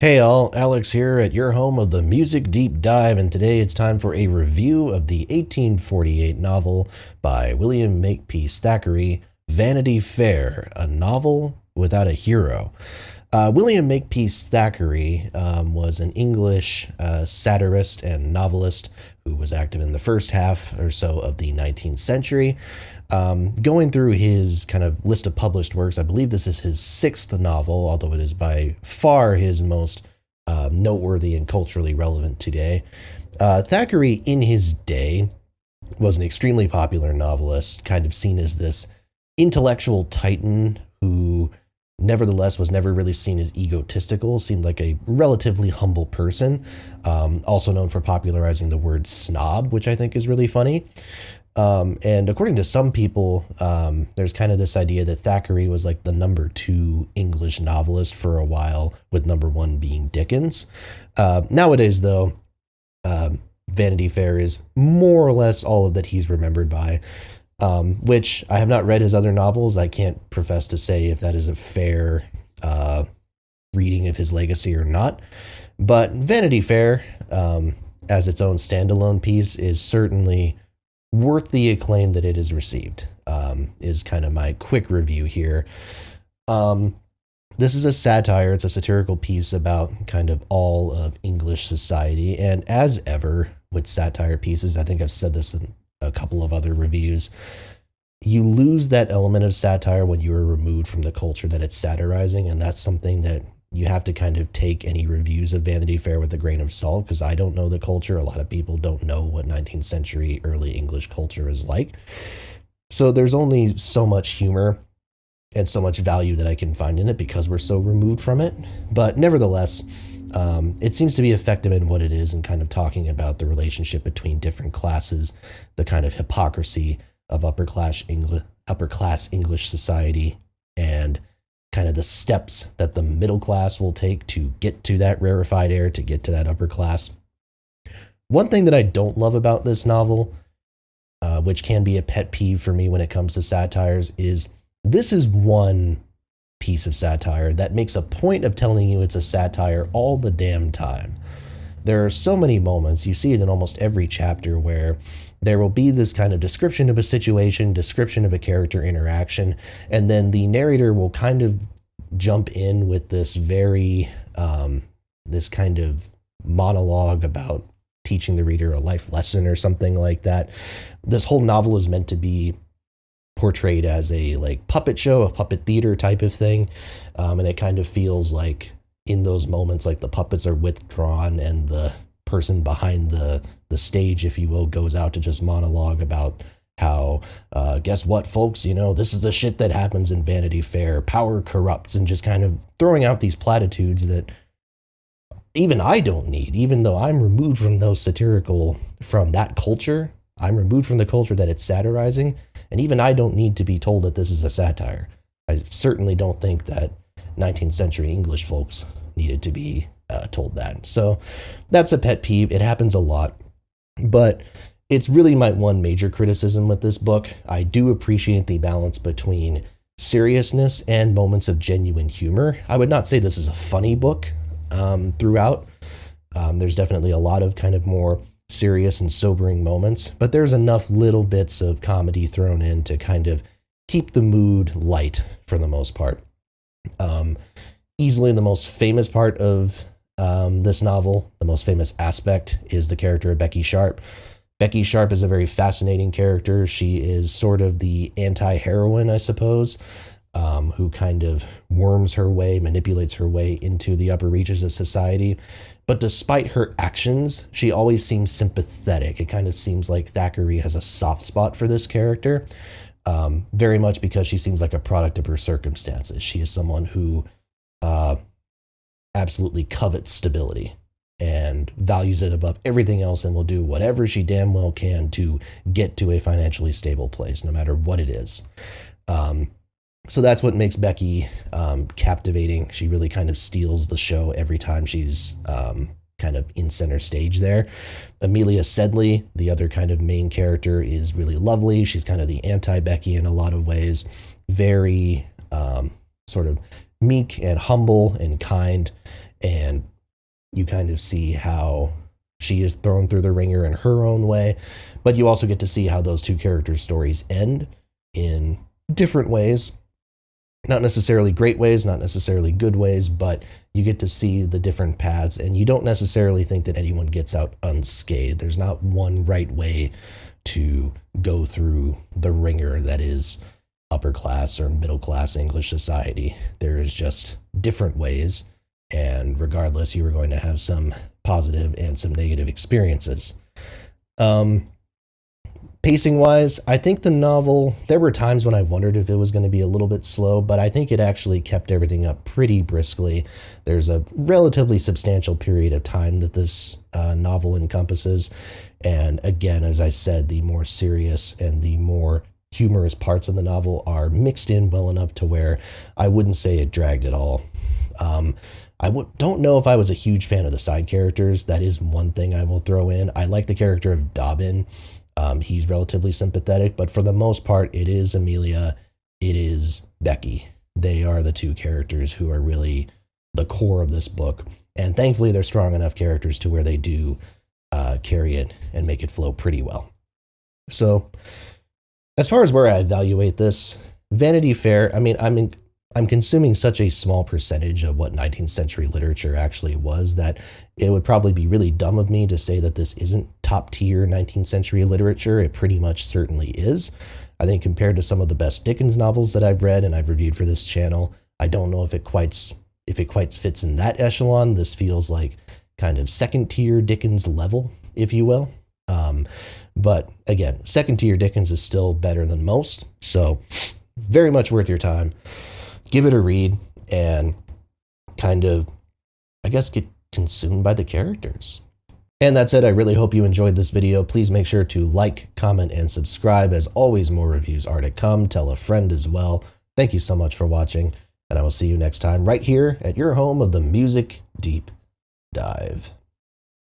Hey all, Alex here at your home of the Music Deep Dive, and today it's time for a review of the 1848 novel by William Makepeace Thackeray, Vanity Fair, a novel without a hero. William Makepeace Thackeray was an English satirist and novelist who was active in the first half or so of the 19th century. Going through his kind of list of published works, I believe this is his sixth novel, although it is by far his most noteworthy and culturally relevant today. Thackeray, in his day, was an extremely popular novelist, kind of seen as this intellectual titan who nevertheless was never really seen as egotistical, seemed like a relatively humble person, also known for popularizing the word snob, which I think is really funny. And according to some people, there's kind of this idea that Thackeray was like the number two English novelist for a while, with number one being Dickens. Nowadays, though, Vanity Fair is more or less all of that he's remembered by, which I have not read his other novels. I can't profess to say if that is a fair reading of his legacy or not. But Vanity Fair, as its own standalone piece, is certainly worth the acclaim that it has received, is kind of my quick review here. This is a satire. It's a satirical piece about kind of all of English society. And as ever with satire pieces, I think I've said this in a couple of other reviews, you lose that element of satire when you are removed from the culture that it's satirizing. And that's something that you have to kind of take any reviews of Vanity Fair with a grain of salt, because I don't know the culture. A lot of people don't know what 19th century early English culture is like. So there's only so much humor and so much value that I can find in it because we're so removed from it. But nevertheless, it seems to be effective in what it is and kind of talking about the relationship between different classes, the kind of hypocrisy of upper class English society, and kind of the steps that the middle class will take to get to that rarefied air, to get to that upper class. One thing that I don't love about this novel, which can be a pet peeve for me when it comes to satires, is this is one piece of satire that makes a point of telling you it's a satire all the damn time. There are so many moments, you see it in almost every chapter, where there will be this kind of description of a situation, description of a character interaction, and then the narrator will kind of jump in with this very, this kind of monologue about teaching the reader a life lesson or something like that. This whole novel is meant to be portrayed as a like puppet show, a puppet theater type of thing, and it kind of feels like in those moments, like the puppets are withdrawn and the person behind the stage, if you will, goes out to just monologue about how, guess what, folks, this is the shit that happens in Vanity Fair. Power corrupts, and just kind of throwing out these platitudes that even I don't need, even though I'm removed from from that culture. I'm removed from the culture that it's satirizing, and even I don't need to be told that this is a satire. I certainly don't think that 19th century English folks needed to be told that. So that's a pet peeve. It happens a lot, but it's really my one major criticism with this book. I do appreciate the balance between seriousness and moments of genuine humor. I would not say this is a funny book throughout. There's definitely a lot of kind of more serious and sobering moments, but there's enough little bits of comedy thrown in to kind of keep the mood light for the most part. Easily the most famous part of this novel, the most famous aspect, is the character of Becky Sharp. Becky Sharp is a very fascinating character. She is sort of the anti-heroine, I suppose, who kind of worms her way, manipulates her way into the upper reaches of society. But despite her actions, she always seems sympathetic. It kind of seems like Thackeray has a soft spot for this character, very much because she seems like a product of her circumstances. She is someone who absolutely covets stability and values it above everything else, and will do whatever she damn well can to get to a financially stable place, no matter what it is. So that's what makes Becky captivating. She really kind of steals the show every time she's kind of in center stage there. Amelia Sedley, the other kind of main character, is really lovely. She's kind of the anti-Becky in a lot of ways. Very sort of meek and humble and kind. and you kind of see how she is thrown through the ringer in her own way, but you also get to see how those two characters' stories end in different ways. Not necessarily great ways, not necessarily good ways, but you get to see the different paths, and you don't necessarily think that anyone gets out unscathed. There's not one right way to go through the ringer that is upper class or middle class English society. There is just different ways, and regardless, you are going to have some positive and some negative experiences. Pacing wise, I think the novel, there were times when I wondered if it was going to be a little bit slow, but I think it actually kept everything up pretty briskly. There's a relatively substantial period of time that this novel encompasses. And again, as I said, the more serious and the more humorous parts of the novel are mixed in well enough to where I wouldn't say it dragged at all. Don't know if I was a huge fan of the side characters. That is one thing I will throw in. I like the character of Dobbin. He's relatively sympathetic, but for the most part, it is Amelia, it is Becky. They are the two characters who are really the core of this book. And thankfully, they're strong enough characters to where they do carry it and make it flow pretty well. So, as far as where I evaluate this, Vanity Fair, I'm consuming such a small percentage of what 19th century literature actually was that it would probably be really dumb of me to say that this isn't top tier 19th century literature. It pretty much certainly is. I think compared to some of the best Dickens novels that I've read and I've reviewed for this channel, I don't know if it quite fits in that echelon. This feels like kind of second tier Dickens level, if you will. But again, second tier Dickens is still better than most. So very much worth your time. Give it a read and kind of, I guess, get consumed by the characters. And that's it. I really hope you enjoyed this video. Please make sure to like, comment, and subscribe. As always, more reviews are to come. Tell a friend as well. Thank you so much for watching, and I will see you next time right here at your home of the Music Deep Dive.